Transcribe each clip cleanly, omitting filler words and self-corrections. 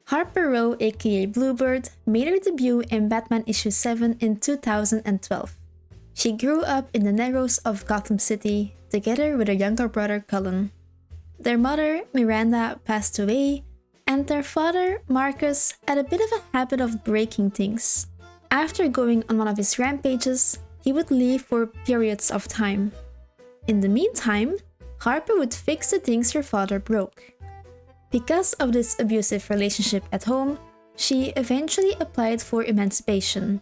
Harper Row, aka Bluebird, made her debut in Batman issue 7 in 2012. She grew up in the Narrows of Gotham City, together with her younger brother Cullen. Their mother, Miranda, passed away, and their father, Marcus, had a bit of a habit of breaking things. After going on one of his rampages, he would leave for periods of time. In the meantime, Harper would fix the things her father broke. Because of this abusive relationship at home, she eventually applied for emancipation.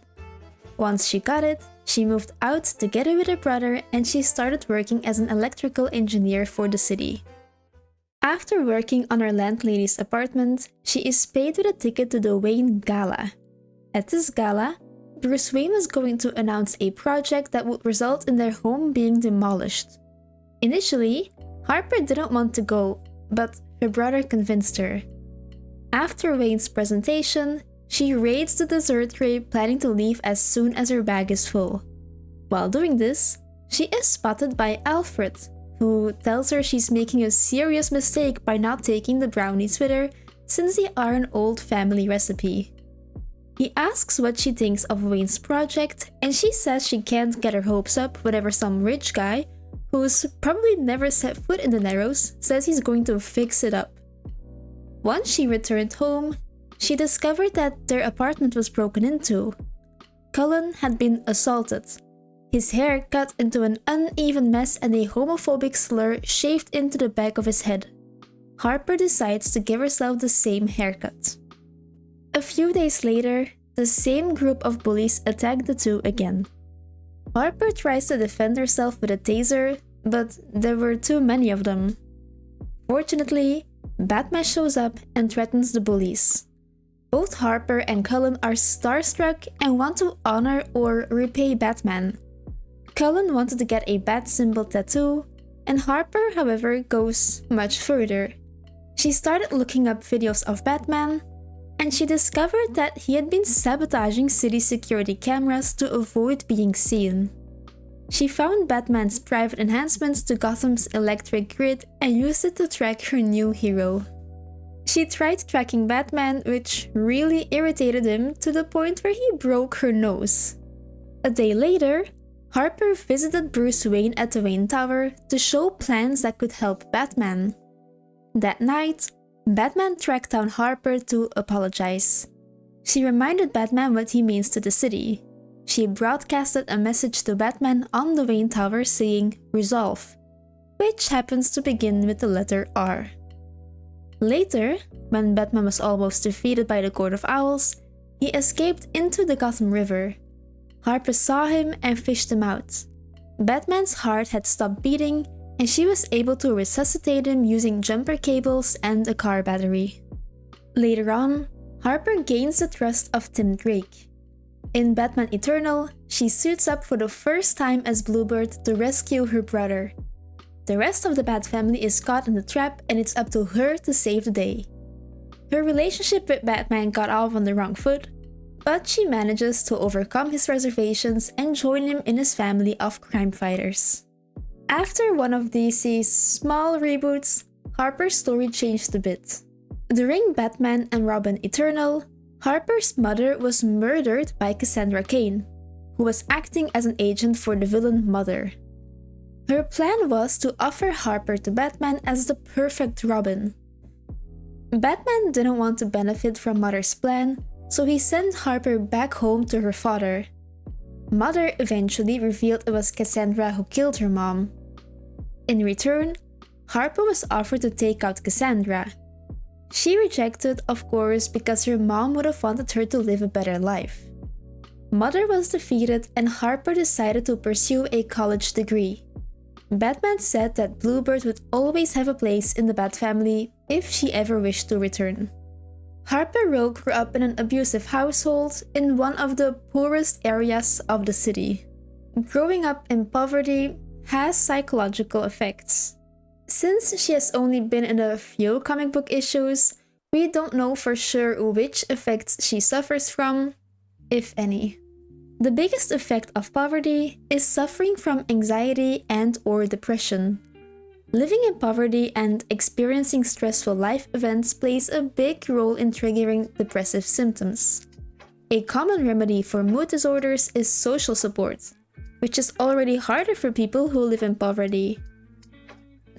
Once she got it, she moved out together with her brother and she started working as an electrical engineer for the city. After working on her landlady's apartment, she is paid with a ticket to the Wayne Gala. At this gala, Bruce Wayne was going to announce a project that would result in their home being demolished. Initially, Harper didn't want to go, but her brother convinced her. After Wayne's presentation, she raids the dessert tray planning to leave as soon as her bag is full. While doing this, she is spotted by Alfred, who tells her she's making a serious mistake by not taking the brownies with her since they are an old family recipe. He asks what she thinks of Wayne's project, and she says she can't get her hopes up whenever some rich guy, who's probably never set foot in the Narrows, says he's going to fix it up. Once she returned home, she discovered that their apartment was broken into. Cullen had been assaulted, his hair cut into an uneven mess and a homophobic slur shaved into the back of his head. Harper decides to give herself the same haircut. A few days later, the same group of bullies attack the two again. Harper tries to defend herself with a taser, but there were too many of them. Fortunately, Batman shows up and threatens the bullies. Both Harper and Cullen are starstruck and want to honor or repay Batman. Cullen wanted to get a bat symbol tattoo, and Harper, however, goes much further. She started looking up videos of Batman, and she discovered that he had been sabotaging city security cameras to avoid being seen. She found Batman's private enhancements to Gotham's electric grid and used it to track her new hero. She tried tracking Batman, which really irritated him to the point where he broke her nose. A day later, Harper visited Bruce Wayne at the Wayne Tower to show plans that could help Batman. That night, Batman tracked down Harper to apologize. She reminded Batman what he means to the city. She broadcasted a message to Batman on the Wayne Tower saying "Resolve," which happens to begin with the letter R. Later, when Batman was almost defeated by the Court of Owls, he escaped into the Gotham River. Harper saw him and fished him out. Batman's heart had stopped beating, and she was able to resuscitate him using jumper cables and a car battery. Later on, Harper gains the trust of Tim Drake. In Batman Eternal, she suits up for the first time as Bluebird to rescue her brother. The rest of the Bat family is caught in the trap and it's up to her to save the day. Her relationship with Batman got off on the wrong foot, but she manages to overcome his reservations and join him in his family of crime fighters. After one of DC's small reboots, Harper's story changed a bit. During Batman and Robin Eternal, Harper's mother was murdered by Cassandra Cain, who was acting as an agent for the villain Mother. Her plan was to offer Harper to Batman as the perfect Robin. Batman didn't want to benefit from Mother's plan, so he sent Harper back home to her father. Mother eventually revealed it was Cassandra who killed her mom. In return, Harper was offered to take out Cassandra. She rejected, of course, because her mom would have wanted her to live a better life. Mother was defeated and Harper decided to pursue a college degree. Batman said that Bluebird would always have a place in the Bat family if she ever wished to return. Harper Row grew up in an abusive household in one of the poorest areas of the city. Growing up in poverty has psychological effects. Since she has only been in a few comic book issues, we don't know for sure which effects she suffers from, if any. The biggest effect of poverty is suffering from anxiety and/or depression. Living in poverty and experiencing stressful life events plays a big role in triggering depressive symptoms. A common remedy for mood disorders is social support, which is already harder for people who live in poverty.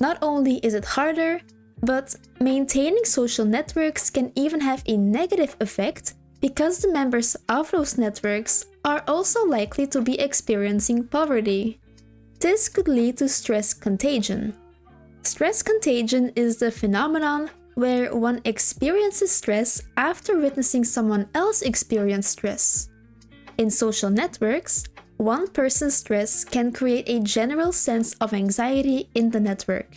Not only is it harder, but maintaining social networks can even have a negative effect because the members of those networks are also likely to be experiencing poverty. This could lead to stress contagion. Stress contagion is the phenomenon where one experiences stress after witnessing someone else experience stress. In social networks, one person's stress can create a general sense of anxiety in the network.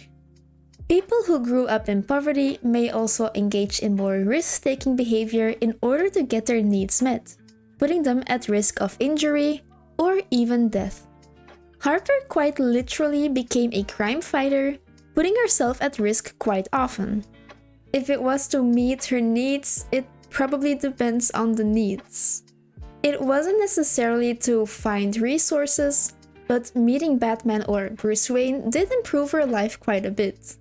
People who grew up in poverty may also engage in more risk-taking behavior in order to get their needs met, putting them at risk of injury or even death. Harper quite literally became a crime fighter, putting herself at risk quite often. If it was to meet her needs, it probably depends on the needs. It wasn't necessarily to find resources, but meeting Batman or Bruce Wayne did improve her life quite a bit.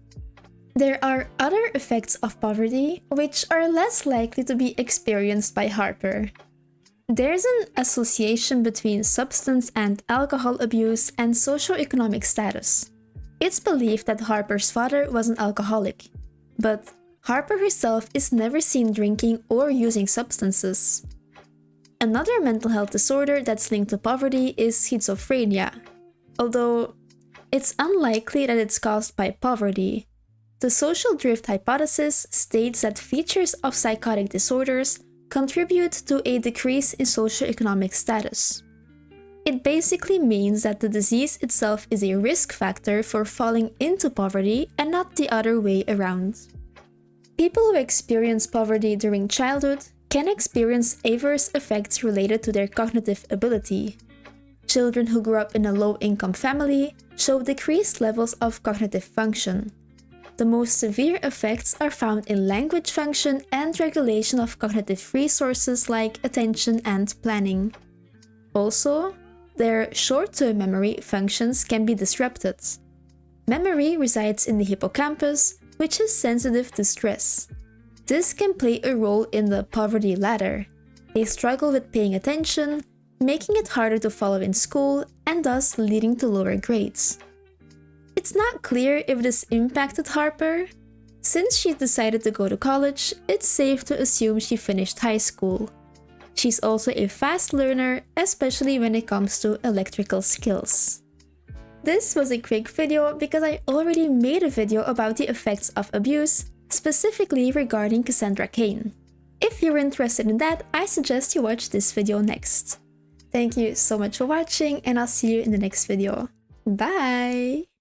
There are other effects of poverty which are less likely to be experienced by Harper. There's an association between substance and alcohol abuse and socioeconomic status. It's believed that Harper's father was an alcoholic, but Harper herself is never seen drinking or using substances. Another mental health disorder that's linked to poverty is schizophrenia, although it's unlikely that it's caused by poverty. The social drift hypothesis states that features of psychotic disorders contribute to a decrease in socioeconomic status. It basically means that the disease itself is a risk factor for falling into poverty and not the other way around. People who experience poverty during childhood can experience adverse effects related to their cognitive ability. Children who grew up in a low-income family show decreased levels of cognitive function. The most severe effects are found in language function and regulation of cognitive resources like attention and planning. Also, their short-term memory functions can be disrupted. Memory resides in the hippocampus, which is sensitive to stress. This can play a role in the poverty ladder. They struggle with paying attention, making it harder to follow in school and thus leading to lower grades. It's not clear if this impacted Harper. Since she decided to go to college, it's safe to assume she finished high school. She's also a fast learner, especially when it comes to electrical skills. This was a quick video because I already made a video about the effects of abuse, specifically regarding Cassandra Cain. If you're interested in that, I suggest you watch this video next. Thank you so much for watching, and I'll see you in the next video. Bye!